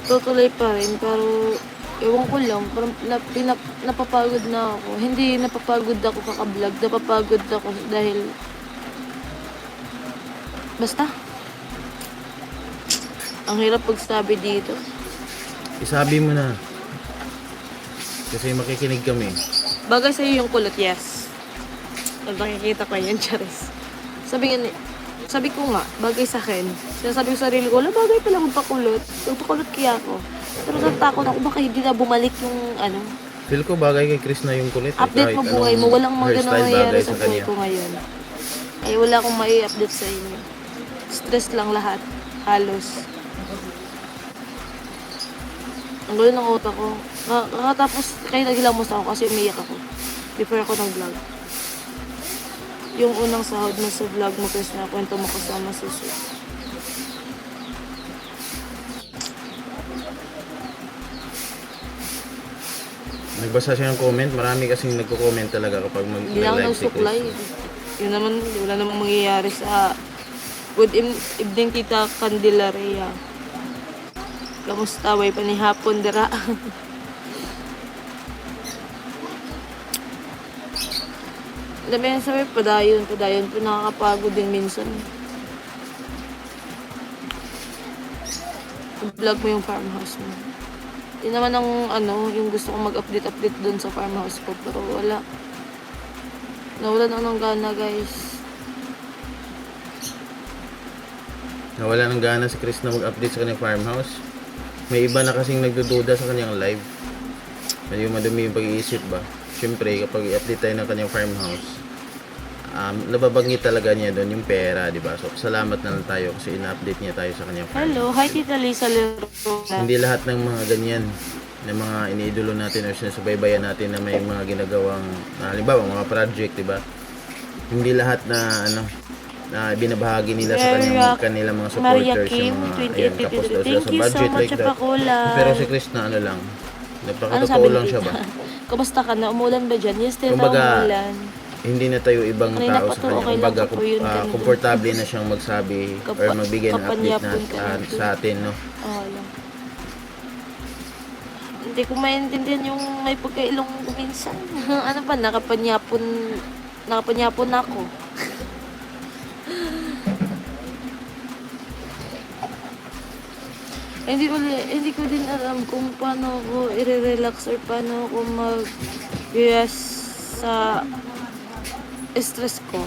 tutuloy pa rin, pero ewan ko lang, parang napapagod na ako. Hindi napapagod ako kaka-vlog, napapagod ako dahil basta ang hirap pagsabi dito. Isabi mo na. Kasi makikinig kami. Bagay sa'yo yung kulot, yes. Pag nakikita ko yan, Charis. Sabi ko nga, bagay sa akin. Sinasabi ko sa sarili ko, wala bagay pala magpakulot. Magpakulot kaya ako. Pero natakot ako, baka hindi na bumalik yung ano. Feel ko bagay kay Chris na yung kulit. Update mo buhay mo, walang mga ganun hairstyle nangyayari bagay sa sa buhay kanya. ko ngayon. Ay, wala akong mai-update sa inyo. Stress lang lahat. Halos. Ang gulo ng utak ko. Kakatapos, kaya naghilamos ako kasi umiyak ako. Before ako nag-vlog. Yung unang sahod mo sa vlog mo kasi na kwento mo kasama si Sue. Nagbasa siya ng comment. Marami kasing nagko-comment talaga kapag Hindi lang mag-live si nagsuklay. Chris. Yun naman, wala namang mangyayari sa good evening Tita Candelaria. Kamusta? Way pa ni hapon dira. Dami yan sabi, padayon. Po nakakapagod din minsan. Vlog mo yung farmhouse mo. Yun naman ang yung gusto kong mag-update dun sa farmhouse ko. Pero wala. Nawalan ako ng gana, guys. Nawala ng gana si Chris na mag-update sa kanyang farmhouse. May iba na kasing nagdududa sa kanyang live. Medyo madumi yung pag-iisip ba. Siyempre, kapag i-update tayo ng kanyang farmhouse, nababanggit talaga niya doon yung pera, di ba? So, salamat na lang tayo kasi ina-update niya tayo sa kanyang farmhouse. Hello, hi Tita Lisa Lero. Hindi lahat ng mga ganyan na mga iniidolo natin o sinasubaybayan natin na may mga ginagawang halimbawa mga project, di ba? Hindi lahat na na binabahagi nila sa kanilang mga supporters yung mga ayan, tapos daw sila sa budget like that. Pero si Chris na lang, napakatotoo lang siya ba? Kamusta ka na? Umulan ba dyan? Yes, tita, Kumbaga, umulan. hindi na tayo ibang Kanina tao pa sa to, kanya. okay lang Kumbaga, pa po yun, ganun. komportable na siyang magsabi or magbigay ng update na sa atin, no? Oo lang. Hindi ko maintindihan yung may pagkailong minsan. Ano ba, nakapanyapon na ako. Hindi ko din alam kung paano ako i-relax or paano ako mag-yes sa stress ko.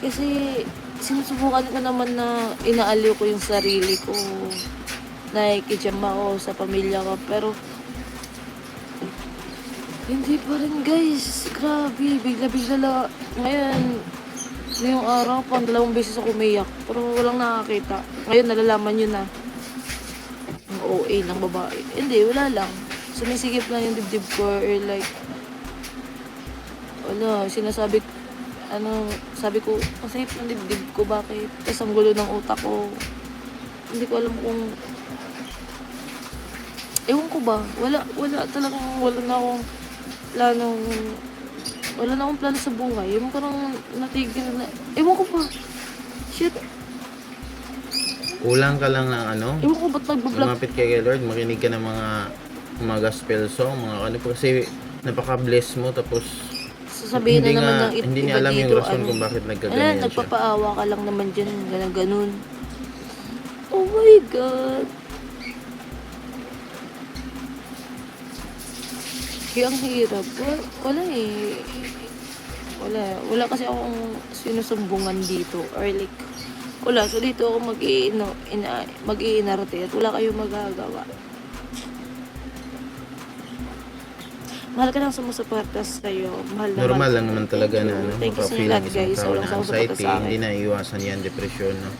Kasi sinusubukan ko naman na inaaliw ko yung sarili ko. Nakikijama ako sa pamilya ko. Pero hindi pa rin, guys. Grabe. Bigla-bigla lang. Ngayon, ngayong araw, pang 2 beses ako umiyak. Pero walang nakakita. Ngayon, nalalaman yun na. Ang OA ng babae. Hindi, wala lang. Sumisigip lang yung dibdib ko or like, sinasabi, sabi ko, ang sakit ng dibdib ko, bakit? Tapos ang gulo ng utak ko. Hindi ko alam kung, ewan ko ba, wala na akong plano sa buhay. Yung parang natigil na, ewan ko ba, shit. Kulang ka lang ng Ewan ko ba't nagbablog. lumapit kay Lord, makinig ka ng mga gospel song, mga po kasi napaka-bless mo tapos Sasabihin na naman ng hindi niya alam yung rason kung bakit nagkaganyan siya. Nagpapaawa ka lang naman dyan, ganun. Oh my God. Kaya ang hirap. Wala eh. Wala kasi akong sinusumbungan dito. Or like, wala. So dito ako mag-iinarte at wala kayong magagawa. Mahal ka lang sumusuportas sa'yo. Normal lang naman talaga na Thank you sa maka-feel lahat, ng guys. isang tao Walang na sumusuporta anxiety, sa akin. hindi na iwasan yan, depression, no?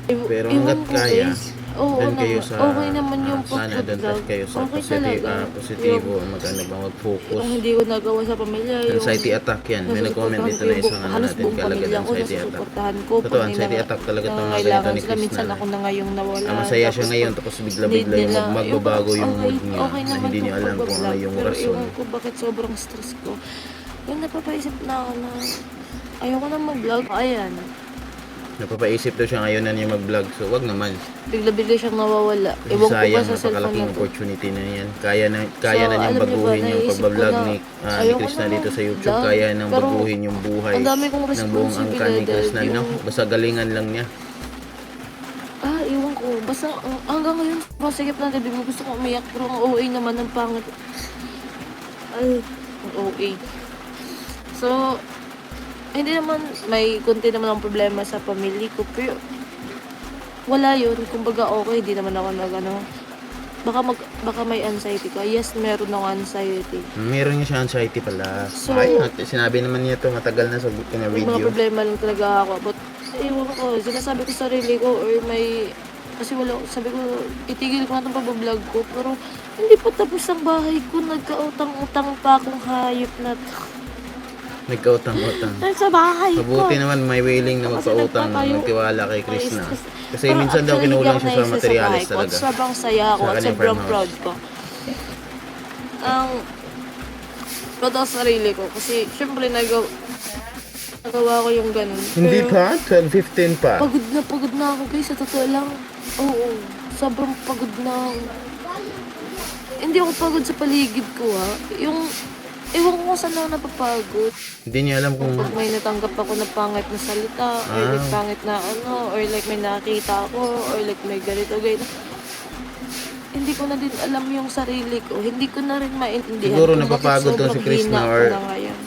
Pero Pero hanggat kaya, doon kayo okay naman yung sana doon pag-vlog. kayo sa Okay talaga. positibo, mag-focus. Kung hindi ko nagawa sa pamilya, Anxiety attack yan. May nag-comment dito na isang halos natin, buong kalagad pamilya ko anxiety attack. nasusuportahan ko. Totoo, anxiety attack talaga itong mga ganito ni Chris Minsan na. ako na ngayong nawala. Masaya siya ngayon, tapos bigla-bigla yung magbabago yung mood niya. Okay Na naman hindi niya alam kung ano yung pero rason. ewan ko bakit sobrang stress ko. Yung napapaisip na ako na ayoko na mag-vlog. Ayan. Napapaisip daw siya ngayon na niya mag-vlog. So, wag naman. Bigla-bigla siyang nawawala. Kasi Ewan ko ba sayang, sa cellphone napakalaking na to. opportunity na yan. Kaya na So, niyang alam niyo ba, baguhin yung naisip ko pagbablog na, ni ayoko Krishna na dito sa YouTube. mag-vlog, Kaya nang pero baguhin yung buhay ang dami kong ng buong angkan ni responsibilidad, Krishna. No? yung- Basta galingan lang niya. Ewan ko. Basta hanggang ngayon, masikip na din mo. Gusto ko umiyak, pero ang OA naman ng pangit. Ay, ang OA. So, hindi naman, may konti naman ang problema sa pamilya ko, pero wala yun. Kumbaga okay, hindi naman ako baka may anxiety ka. Yes, meron ako anxiety. Meron niya siya anxiety pala. So, Ay, sinabi naman niya to matagal na sa na may mga video. problema lang talaga ako. But, ewan ko, sinasabi ko sa sarili ko, or kasi sabi ko, itigil ko na itong pag-vlog ko, pero hindi pa tapos ang bahay ko, nagkautang-utang pa akong hayop na to. Nagkautang-utang. Sa bahay ko. Mabuti naman may willing na Kasi magpautang, nagpatayo. magtiwala kay Krishna. Kasi Pero minsan daw actually, kinulang hindi siya ako sa naisa materialis bahay ko. At talaga. sobrang saya ako Sa at kanyang sobrang farmhouse. proud ko. Proud ako sa sarili ko. Kasi syempre nagawa ko yung ganun. Hindi Pero, pa? 12:15 pa. pagod na ako guys. Sa totoo lang. Oo. Sobrang pagod na ako. Hindi ako pagod sa paligid ko ha. Ewan ko kung saan ako napapagod. Hindi niya alam kung Pag may natanggap ako na pangit na salita, or like pangit na or like may nakita ako, or like may ganito, ganito. Hindi ko na din alam yung sarili ko. Hindi ko na rin maintindihan. Siguro kung bakit napapagod daw si sobrang Krishna hina or ko na ngayon.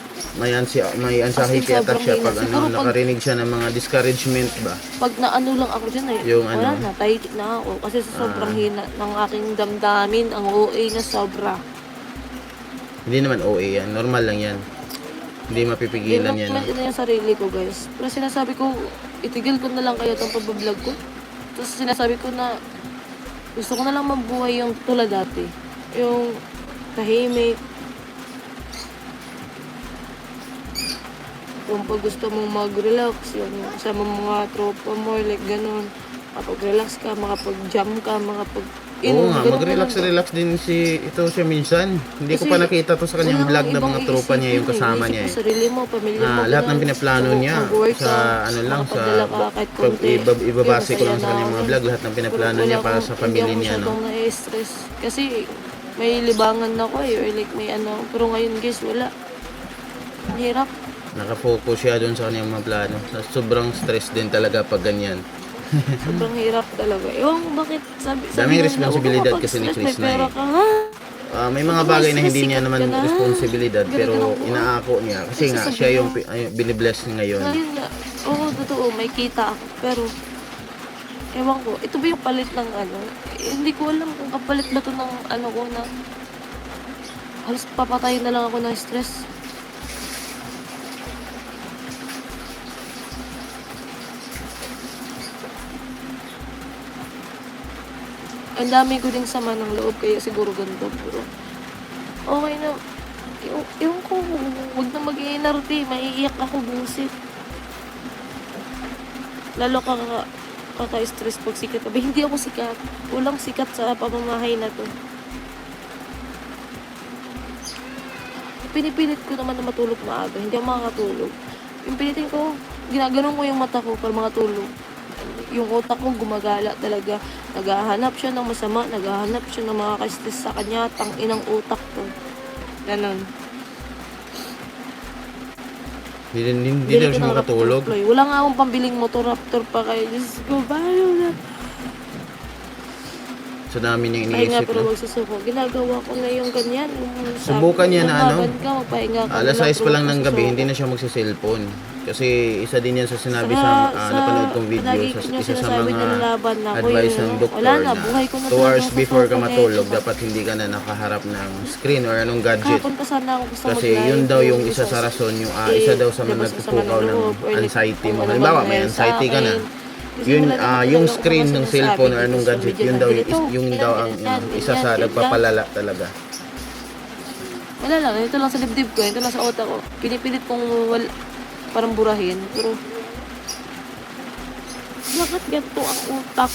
may anxiety As in, attack siya sobrang pag hina. Siguro pag- nakarinig siya ng mga discouragement ba? Pag naano lang ako dyan, Yung wala ano? na, tahimik na ako. Kasi sa sobrang hina ng aking damdamin, ang OA na sobra. Hindi naman OA yan. Normal lang yan. Hindi mapipigilan yan. Ina yung sarili ko, guys. Pero sinasabi ko, itigil ko na lang kaya itong pag-vlog ko. Tapos sinasabi ko na, gusto ko na lang mabuhay yung tulad dati. Yung tahimik. Kung pag gusto mong mag-relax, yung sa mga tropa mo, like ganun. Makapag-relax ka, makapag-jam ka, Oo nga, ganun mag-relax din si minsan. Hindi ko Kasi pa nakita to sa kanyang wala vlog kang na ibang mga tropa niya, yung iisipin kasama Isip niya mo eh. sarili mo, pamilya mo. Lahat ng ganun. pinaplano So, niya mag-work sa ka, sa makapadala ka kahit konti. ibabase ko Kaya lang sa kanyang mga masaya vlog, lahat ng pinaplano Pero niya wala para akong- sa pamilya niya, Hindi ako no. masyadong na-stress. Kasi may libangan ako or like may Pero ngayon guys, wala. Ang hirap. Nakafocus siya doon sa kanyang mga plano. Sobrang stress din talaga pag ganyan. Sobrang hirap talaga. Ewan ko bakit Daming nila, responsibilidad huwag ka kasi ni mag-stress, Krishna may pera eh. ka, ha? May mga bagay na hindi niya Sikat naman ka na. responsibilidad pero Ganun ako. inaako niya kasi nga Sasabihin siya yung mo. binibless ngayon. Ngayon nga, oo, totoo, may kita ako. Pero, ewan ko, ito ba yung palit ng ano? Hindi ko alam kung kapalit ba to ng ano ko na halos papatayin na lang ako ng stress. Ang dami ko ding sama ng loob, kaya siguro ganito. Pero, okay na. Ewan ko, huwag na mag-iinarte. Maiiyak ako, busit. Lalo kaka-stress pag sikat. Abi, hindi ako sikat. Walang sikat sa pamamahay na to. Pinipilit ko naman na matulog maaga. Hindi ako makakatulog. Yung pinitin ko, ginaganon ko yung mata ko para makatulog. Yung utak ko gumagala talaga. Naghahanap siya ng masama. Naghahanap siya ng mga ka-stress sa kanya. Inang utak ko. Ganon. Hindi daw siya makatulog. Wala nga akong pambiling motor Raptor pa kayo. Diyos ko, bayo na. Sa dami niyang Pahinga iniisip. pero No? magsusuko. Ginagawa ko na yung ganyan. Subukan niya na ano, magpahinga ka. Alas 6 pa lang ng gabi, magsusuko. hindi na siya magsiselfone. Kasi isa din yan sa sinabi sa napanood kong video, isa sa mga advice ng doktor wala na, na buhay ko na 2 hours talagang before ka susuko na matulog, ito. dapat hindi ka na nakaharap ng screen or anong gadget. Kahapon pa sana ako gusto Kasi mag-live. yun daw yung isa sa rason, yung isa daw sa mga nagpupukaw ng anxiety mo. Halimbawa, may anxiety ka na. Yun, yung screen ng cellphone or anong gadget, yun daw ang isa sa nagpapalala talaga. Wala lang, ito lang sa dibdib ko, ito lang sa utak ko. Pinipilit kong parang burahin, pero bakit ganito ang utak?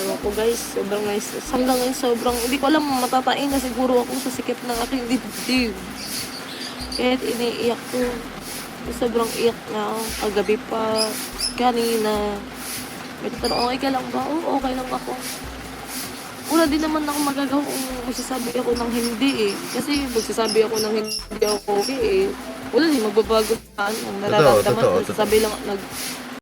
Ewan ko guys, sobrang nice. Hanggang ngayon sobrang, hindi ko alam, matatain na siguro ako sa sikip ng aking dibdib. Kahit iniiyak ko. Sobrang iyak na ako. Kagabi pa, kanina. May tatanong, okay ka lang ba? Oo, okay lang ako. Wala din naman ako magagawa kung magsasabi ako ng hindi eh. Kasi magsasabi ako ng hindi ako okay eh. Wala din magbabago sa ano. Nararamdaman ko. Totoo. Sasabi lang,